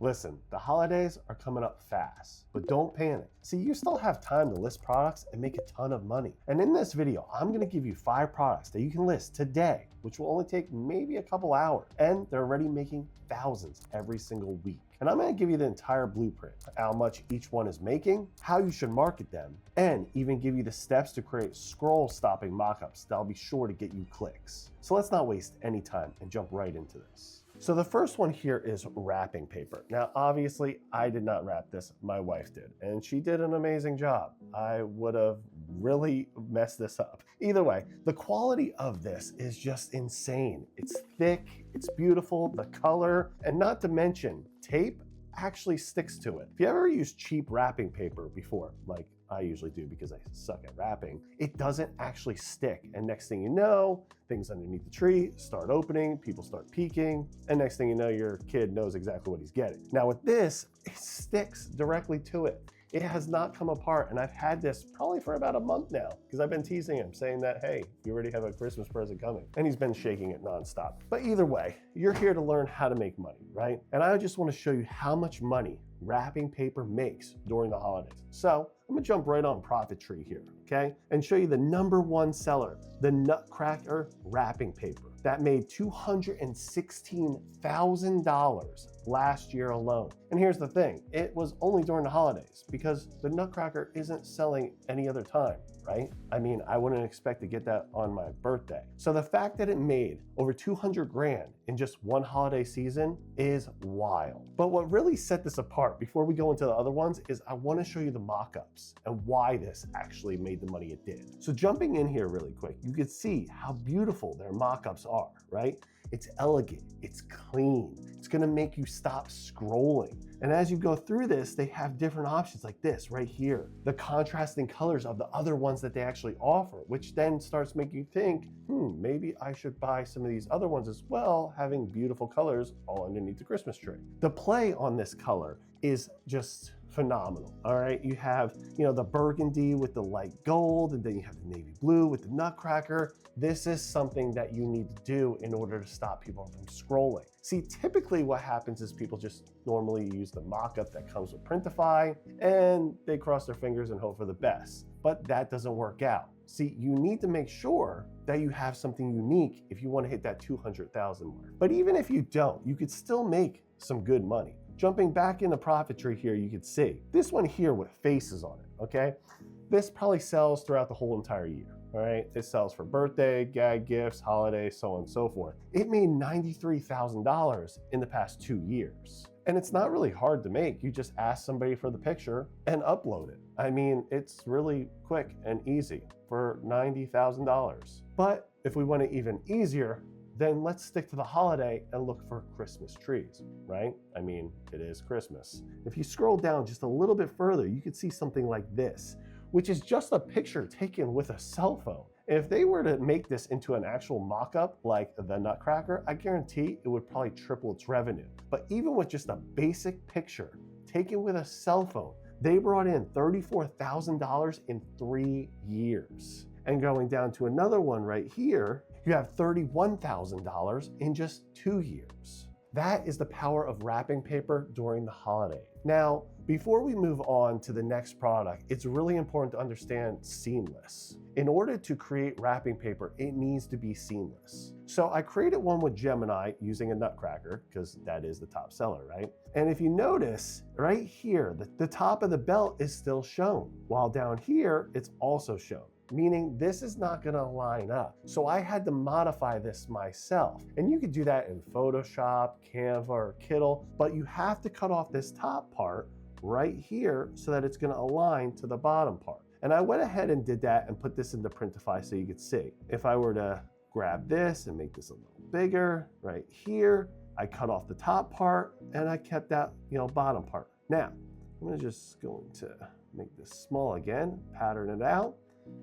Listen, the holidays are coming up fast, but don't panic. See, you still have time to list products and make a ton of money. And in this video, I'm gonna give you 5 products that you can list today, which will only take maybe a couple hours, and they're already making thousands every single week. And I'm gonna give you the entire blueprint, how much each one is making, how you should market them, and even give you the steps to create scroll-stopping mockups that'll be sure to get you clicks. So let's not waste any time and jump right into this. So the first one here is wrapping paper. Now, obviously, I did not wrap this, my wife did, and she did an amazing job. I would have really messed this up. Either way, the quality of this is just insane. It's thick, it's beautiful, the color, and not to mention, tape actually sticks to it. If you ever used cheap wrapping paper before, like I usually do because I suck at wrapping, it doesn't actually stick. And next thing you know, things underneath the tree start opening, people start peeking, and next thing you know, your kid knows exactly what he's getting. Now with this, it sticks directly to it. It has not come apart, and I've had this probably for about a month now because I've been teasing him saying that, hey, you already have a Christmas present coming, and he's been shaking it nonstop. But either way, you're here to learn how to make money, right? And I just want to show you how much money wrapping paper makes during the holidays. So I'm gonna jump right on ProfitTree here, okay? And show you the #1 seller, the Nutcracker wrapping paper that made $216,000 last year alone. And here's the thing, it was only during the holidays because the Nutcracker isn't selling any other time, right? I mean, I wouldn't expect to get that on my birthday. So the fact that it made over 200 grand in just one holiday season is wild. But what really set this apart before we go into the other ones is I wanna show you the mock-ups and why this actually made the money it did. So jumping in here really quick, you can see how beautiful their mock-ups are, right? It's elegant, it's clean, it's gonna make you stop scrolling. And as you go through this, they have different options like this right here, the contrasting colors of the other ones that they actually offer, which then starts making you think, maybe I should buy some of these other ones as well, having beautiful colors all underneath the Christmas tree. The play on this color is just phenomenal. All right, you have, the burgundy with the light gold, and then you have the navy blue with the Nutcracker. This is something that you need to do in order to stop people from scrolling. See, typically what happens is people just normally use the mock-up that comes with Printify, and they cross their fingers and hope for the best. But that doesn't work out. See, you need to make sure that you have something unique if you want to hit that 200,000 mark. But even if you don't, you could still make some good money. Jumping back in the ProfitTree here, you can see this one here with faces on it, okay? This probably sells throughout the whole entire year, all right? It sells for birthday, gag gifts, holidays, so on and so forth. It made $93,000 in the past 2 years. And it's not really hard to make. You just ask somebody for the picture and upload it. I mean, it's really quick and easy for $90,000. But if we want it even easier, then let's stick to the holiday and look for Christmas trees, right? I mean, it is Christmas. If you scroll down just a little bit further, you could see something like this, which is just a picture taken with a cell phone. If they were to make this into an actual mock-up like the Nutcracker, I guarantee it would probably triple its revenue. But even with just a basic picture taken with a cell phone, they brought in $34,000 in 3 years. And going down to another one right here, you have $31,000 in just 2 years. That is the power of wrapping paper during the holiday. Now, before we move on to the next product, it's really important to understand seamless. In order to create wrapping paper, it needs to be seamless. So I created one with Gemini using a Nutcracker, because that is the top seller, right? And if you notice, right here, the top of the belt is still shown, while down here, it's also shown. Meaning this is not gonna line up. So I had to modify this myself. And you could do that in Photoshop, Canva, or Kittl, but you have to cut off this top part right here so that it's gonna align to the bottom part. And I went ahead and did that and put this into Printify so you could see. If I were to grab this and make this a little bigger, right here, I cut off the top part and I kept that, bottom part. Now, I'm gonna just going to make this small again, pattern it out,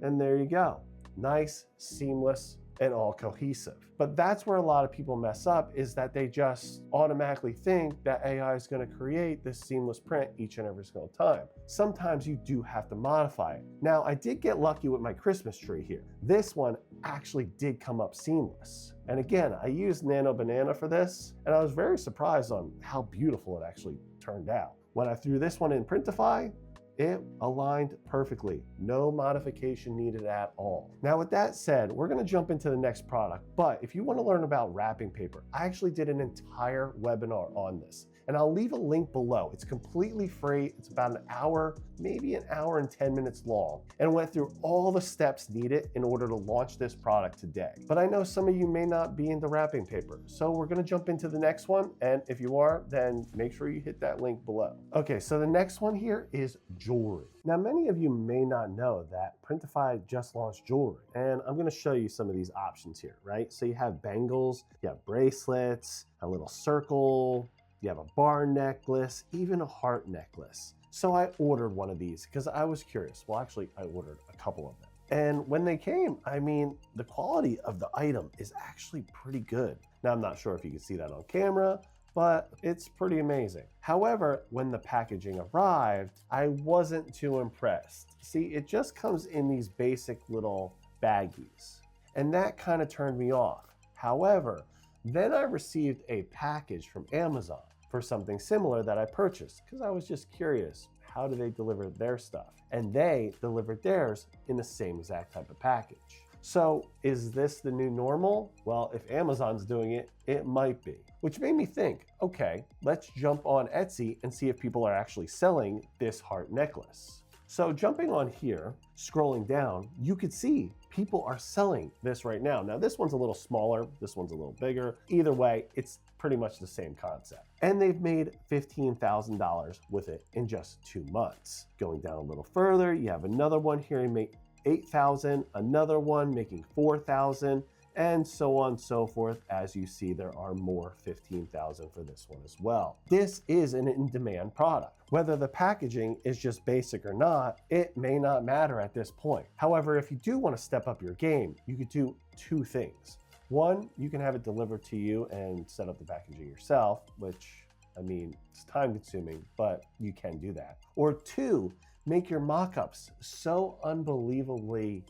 and there you go. Nice, seamless, and all cohesive. But that's where a lot of people mess up, is that they just automatically think that AI is gonna create this seamless print each and every single time. Sometimes you do have to modify it. Now, I did get lucky with my Christmas tree here. This one actually did come up seamless. And again, I used Nano Banana for this, and I was very surprised on how beautiful it actually turned out. When I threw this one in Printify, it aligned perfectly. No modification needed at all. Now with that said, we're gonna jump into the next product, but if you wanna learn about wrapping paper, I actually did an entire webinar on this, and I'll leave a link below. It's completely free. It's about an hour, maybe an hour and 10 minutes long, and went through all the steps needed in order to launch this product today. But I know some of you may not be into wrapping paper, so we're gonna jump into the next one, and if you are, then make sure you hit that link below. Okay, so the next one here is jewelry. Now, many of you may not know that Printify just launched jewelry, and I'm gonna show you some of these options here, right? So you have bangles, you have bracelets, a little circle, you have a bar necklace, even a heart necklace. So I ordered one of these because I was curious. Well, actually, I ordered a couple of them. And when they came, I mean, the quality of the item is actually pretty good. Now, I'm not sure if you can see that on camera, but it's pretty amazing. However, when the packaging arrived, I wasn't too impressed. See, it just comes in these basic little baggies, and that kind of turned me off. However, then I received a package from Amazon for something similar that I purchased because I was just curious, how do they deliver their stuff? And they delivered theirs in the same exact type of package. So is this the new normal? Well, if Amazon's doing it, it might be. Which made me think, okay, let's jump on Etsy and see if people are actually selling this heart necklace. So jumping on here, scrolling down, you could see people are selling this right now. Now this one's a little smaller, this one's a little bigger. Either way, it's pretty much the same concept. And they've made $15,000 with it in just 2 months. Going down a little further, you have another one here and make $8,000, another one making $4,000, and so on and so forth. As you see, there are more $15,000 for this one as well. This is an in-demand product. Whether the packaging is just basic or not, it may not matter at this point. However, if you do want to step up your game, you could do 2 things. One, you can have it delivered to you and set up the packaging yourself, which, I mean, it's time consuming, but you can do that. Or 2, make your mock-ups so unbelievably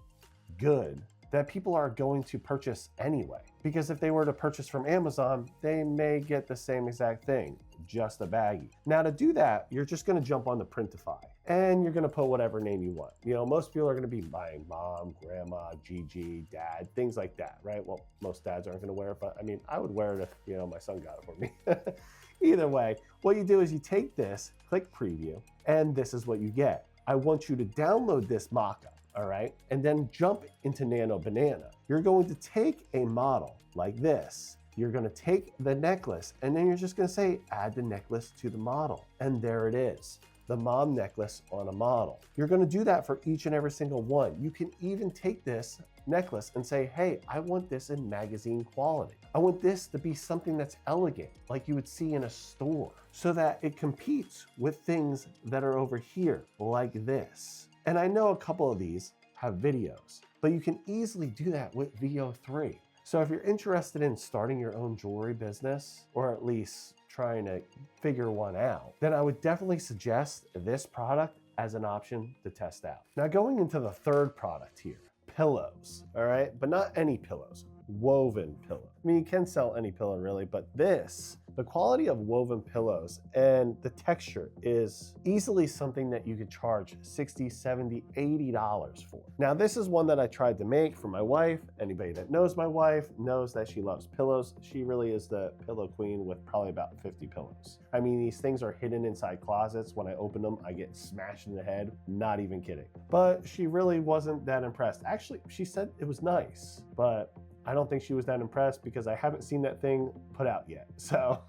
good that people are going to purchase anyway. Because if they were to purchase from Amazon, they may get the same exact thing, just a baggie. Now to do that, you're just gonna jump on the Printify and you're gonna put whatever name you want. You know, most people are gonna be buying mom, grandma, Gigi, dad, things like that, right? Well, most dads aren't gonna wear it, but I mean, I would wear it if, you know, my son got it for me. Either way, what you do is you take this, click preview, and this is what you get. I want you to download this mock-up. All right, and then jump into Nano Banana. You're going to take a model like this. You're going to take the necklace, and then you're just going to say, add the necklace to the model. And there it is, the mom necklace on a model. You're going to do that for each and every single one. You can even take this necklace and say, hey, I want this in magazine quality. I want this to be something that's elegant, like you would see in a store, so that it competes with things that are over here, like this. And I know a couple of these have videos, but you can easily do that with Veo 3. So if you're interested in starting your own jewelry business, or at least trying to figure one out, then I would definitely suggest this product as an option to test out. Now going into the third product here, pillows, all right? But not any pillows, woven pillow. I mean, you can sell any pillow really, but this, the quality of woven pillows and the texture is easily something that you could charge $60, $70, $80 for. Now, this is one that I tried to make for my wife. Anybody that knows my wife knows that she loves pillows. She really is the pillow queen with probably about 50 pillows. I mean, these things are hidden inside closets. When I open them, I get smashed in the head, not even kidding. But she really wasn't that impressed. Actually, she said it was nice, but I don't think she was that impressed because I haven't seen that thing put out yet. So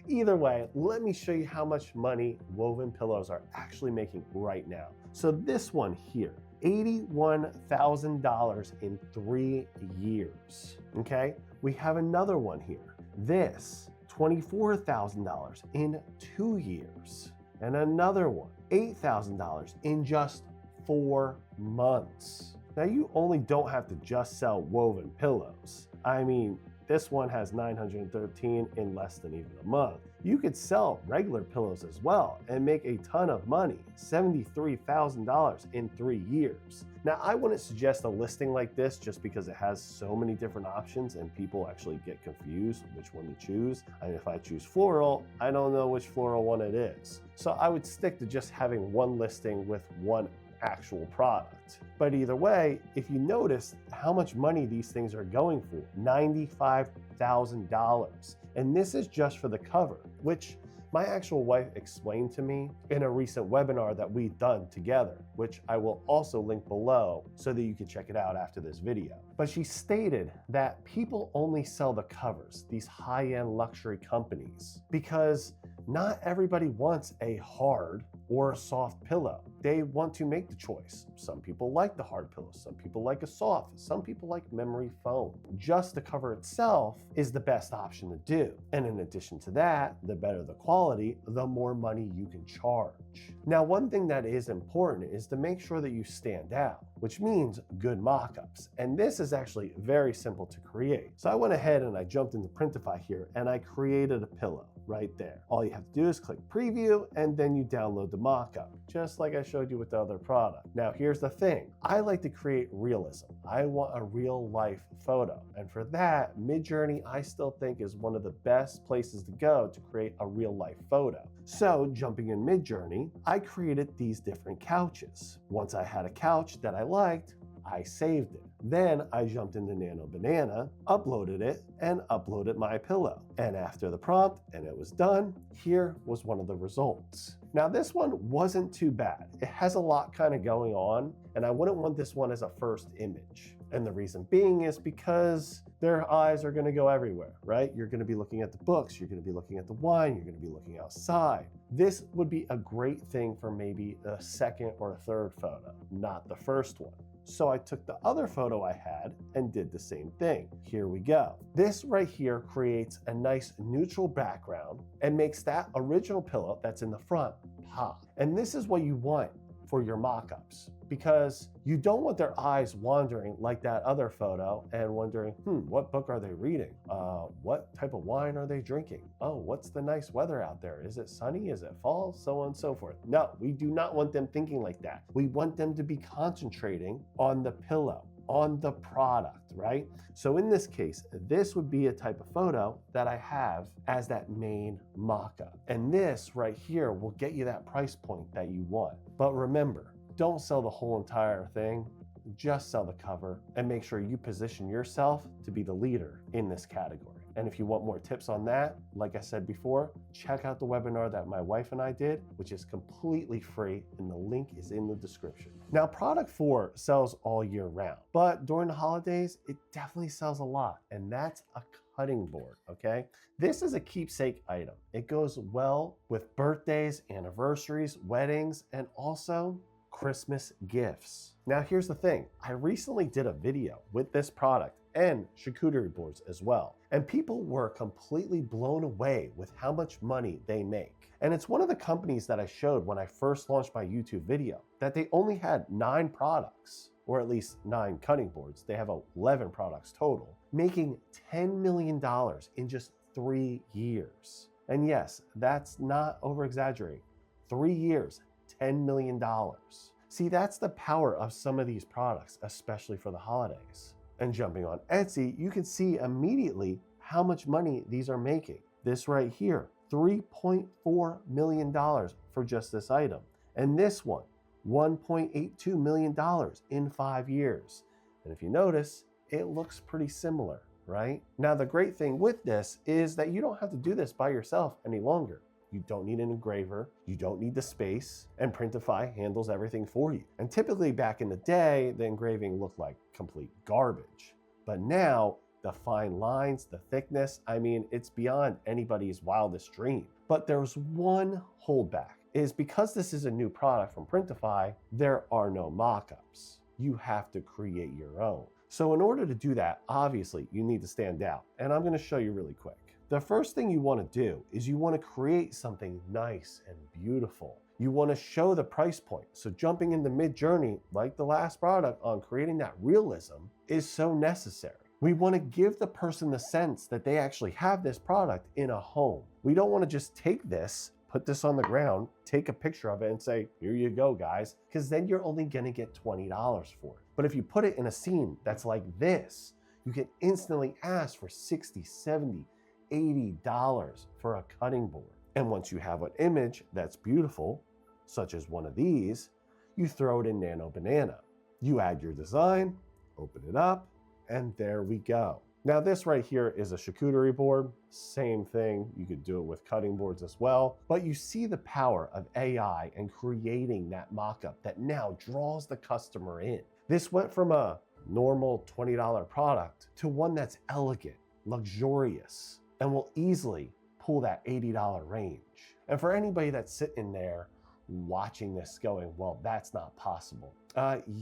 either way, let me show you how much money woven pillows are actually making right now. So this one here, $81,000 in 3 years, okay? We have another one here. This, $24,000 in 2 years. And another one, $8,000 in just 4 months. Now you only don't have to just sell woven pillows. I mean, this one has 913 in less than even a month. You could sell regular pillows as well and make a ton of money, $73,000 in 3 years. Now, I wouldn't suggest a listing like this just because it has so many different options and people actually get confused which one to choose. I mean, if I choose floral, I don't know which floral one it is. So I would stick to just having one listing with one actual product. But either way, if you notice how much money these things are going for, $95,000. And this is just for the cover, which my actual wife explained to me in a recent webinar that we've done together, which I will also link below so that you can check it out after this video. But she stated that people only sell the covers, these high-end luxury companies, because not everybody wants a hard or a soft pillow. They want to make the choice. Some people like the hard pillow, some people like a soft, some people like memory foam. Just the cover itself is the best option to do. And in addition to that, the better the quality, the more money you can charge. Now, one thing that is important is to make sure that you stand out, which means good mock-ups. And this is actually very simple to create. So I went ahead and I jumped into Printify here and I created a pillow right there. All you have to do is click preview and then you download the mock-up, just like I showed you with the other product. Now, here's the thing. I like to create realism. I want a real life photo. And for that, Midjourney, I still think is one of the best places to go to create a real life photo. So jumping in Midjourney, I created these different couches. Once I had a couch that I liked, I saved it. Then I jumped into Nano Banana, uploaded it, and uploaded my pillow. And after the prompt and it was done, here was one of the results. Now this one wasn't too bad. It has a lot kind of going on, and I wouldn't want this one as a first image. And the reason being is because their eyes are gonna go everywhere, right? You're gonna be looking at the books, you're gonna be looking at the wine, you're gonna be looking outside. This would be a great thing for maybe a second or a third photo, not the first one. So I took the other photo I had and did the same thing. Here we go. This right here creates a nice neutral background and makes that original pillow that's in the front pop. And this is what you want for your mock-ups, because you don't want their eyes wandering like that other photo and wondering, what book are they reading? What type of wine are they drinking? Oh, what's the nice weather out there? Is it sunny? Is it fall? So on and so forth. No, we do not want them thinking like that. We want them to be concentrating on the pillow, on the product, right? So in this case, this would be a type of photo that I have as that main mock-up. And this right here will get you that price point that you want. But remember, don't sell the whole entire thing, just sell the cover and make sure you position yourself to be the leader in this category. And if you want more tips on that, like I said before, check out the webinar that my wife and I did, which is completely free, and the link is in the description. Now, product 4 sells all year round, but during the holidays, it definitely sells a lot, and that's a cutting board, okay? This is a keepsake item. It goes well with birthdays, anniversaries, weddings, and also Christmas gifts. Now, here's the thing. I recently did a video with this product and charcuterie boards as well, and people were completely blown away with how much money they make. And it's one of the companies that I showed when I first launched my YouTube video, that they only had 9 products, or at least 9 cutting boards. They have 11 products total, making $10 million in just 3 years. And yes, that's not over-exaggerating. 3 years, $10 million. See, that's the power of some of these products, especially for the holidays. And jumping on Etsy, you can see immediately how much money these are making. This right here, $3.4 million for just this item. And this one, $1.82 million in 5 years. And if you notice, it looks pretty similar, right? Now, the great thing with this is that you don't have to do this by yourself any longer. You don't need an engraver, you don't need the space, and Printify handles everything for you. And typically back in the day, the engraving looked like complete garbage. But now, the fine lines, the thickness, I mean, it's beyond anybody's wildest dream. But there's one holdback, is because this is a new product from Printify, there are no mock-ups. You have to create your own. So in order to do that, obviously, you need to stand out. And I'm gonna show you really quick. The first thing you want to do is you want to create something nice and beautiful. You want to show the price point. So jumping into Midjourney, like the last product on creating that realism, is so necessary. We want to give the person the sense that they actually have this product in a home. We don't want to just take this, put this on the ground, take a picture of it and say, here you go, guys, because then you're only going to get $20 for it. But if you put it in a scene that's like this, you can instantly ask for $60, $70, $80 for a cutting board. And once you have an image that's beautiful, such as one of these, you throw it in Nano Banana. You add your design, open it up, and there we go. Now this right here is a charcuterie board. Same thing, you could do it with cutting boards as well. But you see the power of AI and creating that mock-up that now draws the customer in. This went from a normal $20 product to one that's elegant, luxurious, and will easily pull that $80 range. And for anybody that's sitting there watching this going, well, that's not possible.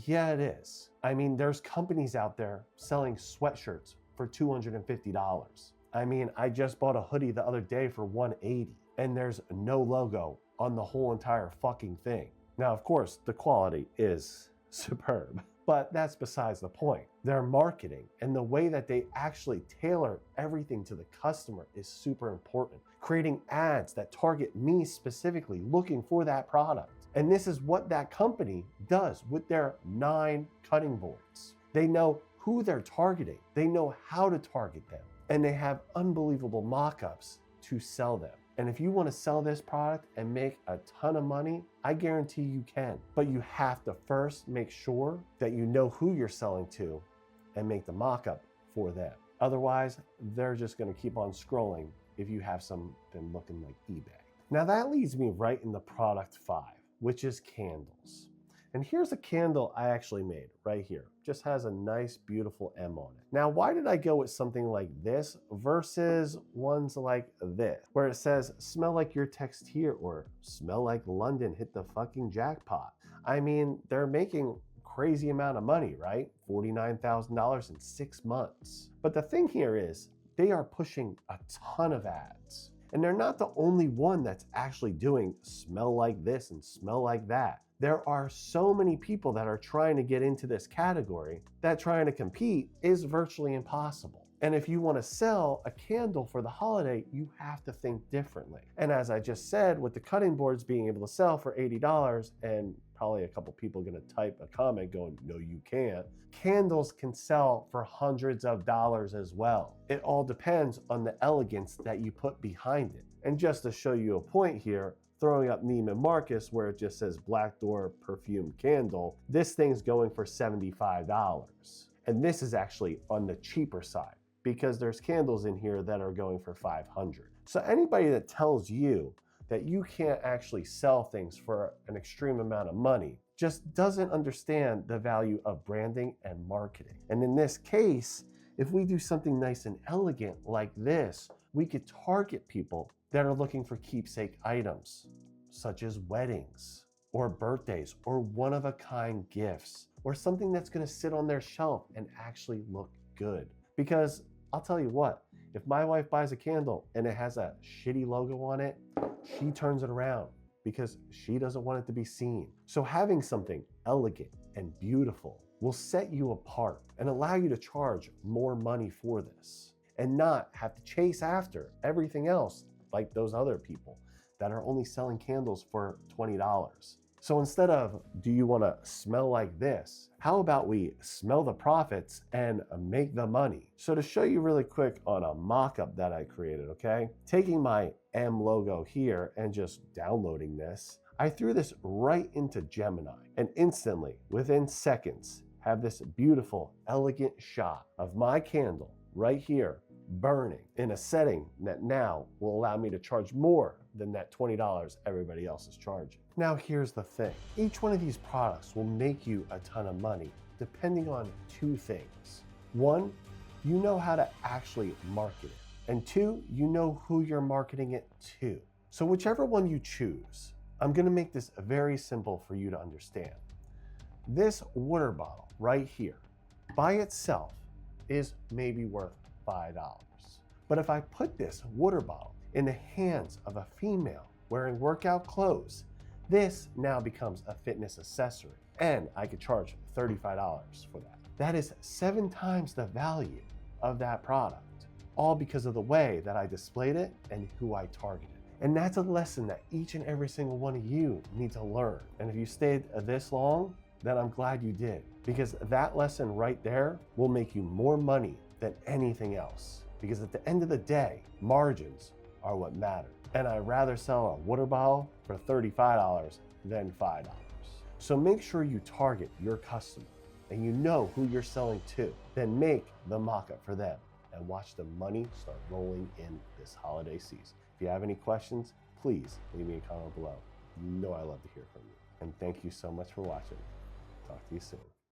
Yeah, it is. I mean, there's companies out there selling sweatshirts for $250. I mean, I just bought a hoodie the other day for $180, and there's no logo on the whole entire fucking thing. Now, of course, the quality is superb, but that's besides the point. Their marketing and the way that they actually tailor everything to the customer is super important. Creating ads that target me specifically looking for that product. And this is what that company does with their 9 cutting boards. They know who they're targeting. They know how to target them. And they have unbelievable mock-ups to sell them. And if you want to sell this product and make a ton of money, I guarantee you can. But you have to first make sure that you know who you're selling to and make the mock-up for them. Otherwise, they're just going to keep on scrolling if you have something looking like eBay. Now that leads me right into product 5, which is candles. And here's a candle I actually made right here. Just has a nice, beautiful M on it. Now, why did I go with something like this versus ones like this, where it says, smell like your text here, or smell like London hit the fucking jackpot? I mean, they're making crazy amount of money, right? $49,000 in 6 months. But the thing here is, they are pushing a ton of ads. And they're not the only one that's actually doing smell like this and smell like that. There are so many people that are trying to get into this category that trying to compete is virtually impossible. And if you want to sell a candle for the holiday, you have to think differently. And as I just said, with the cutting boards being able to sell for $80, and probably a couple people going to type a comment going, no, you can't. Candles can sell for hundreds of dollars as well. It all depends on the elegance that you put behind it. And just to show you a point here, throwing up Neiman Marcus where it just says Black Door perfume candle, this thing's going for $75. And this is actually on the cheaper side because there's candles in here that are going for $500. So anybody that tells you that you can't actually sell things for an extreme amount of money just doesn't understand the value of branding and marketing. And in this case, if we do something nice and elegant like this, we could target people that are looking for keepsake items, such as weddings or birthdays or one-of-a-kind gifts, or something that's gonna sit on their shelf and actually look good. Because I'll tell you what, if my wife buys a candle and it has a shitty logo on it, she turns it around because she doesn't want it to be seen. So having something elegant and beautiful will set you apart and allow you to charge more money for this and not have to chase after everything else like those other people that are only selling candles for $20. So instead of, do you want to smell like this? How about we smell the profits and make the money? So to show you really quick on a mock-up that I created, okay? Taking my M logo here and just downloading this, I threw this right into Gemini and instantly, within seconds, have this beautiful, elegant shot of my candle right here burning in a setting that now will allow me to charge more than that $20 everybody else is charging. Now here's the thing. Each one of these products will make you a ton of money depending on 2 things. 1, you know how to actually market it. And 2, you know who you're marketing it to. So whichever one you choose, I'm gonna make this very simple for you to understand. This water bottle right here by itself is maybe worth $5. But if I put this water bottle in the hands of a female wearing workout clothes, this now becomes a fitness accessory and I could charge $35 for that. That is 7 times the value of that product, all because of the way that I displayed it and who I targeted. And that's a lesson that each and every single one of you need to learn. And if you stayed this long, then I'm glad you did, because that lesson right there will make you more money than anything else. Because at the end of the day, margins are what matter. And I'd rather sell a water bottle for $35 than $5. So make sure you target your customer and you know who you're selling to. Then make the mock-up for them and watch the money start rolling in this holiday season. If you have any questions, please leave me a comment below. You know I love to hear from you. And thank you so much for watching. Talk to you soon.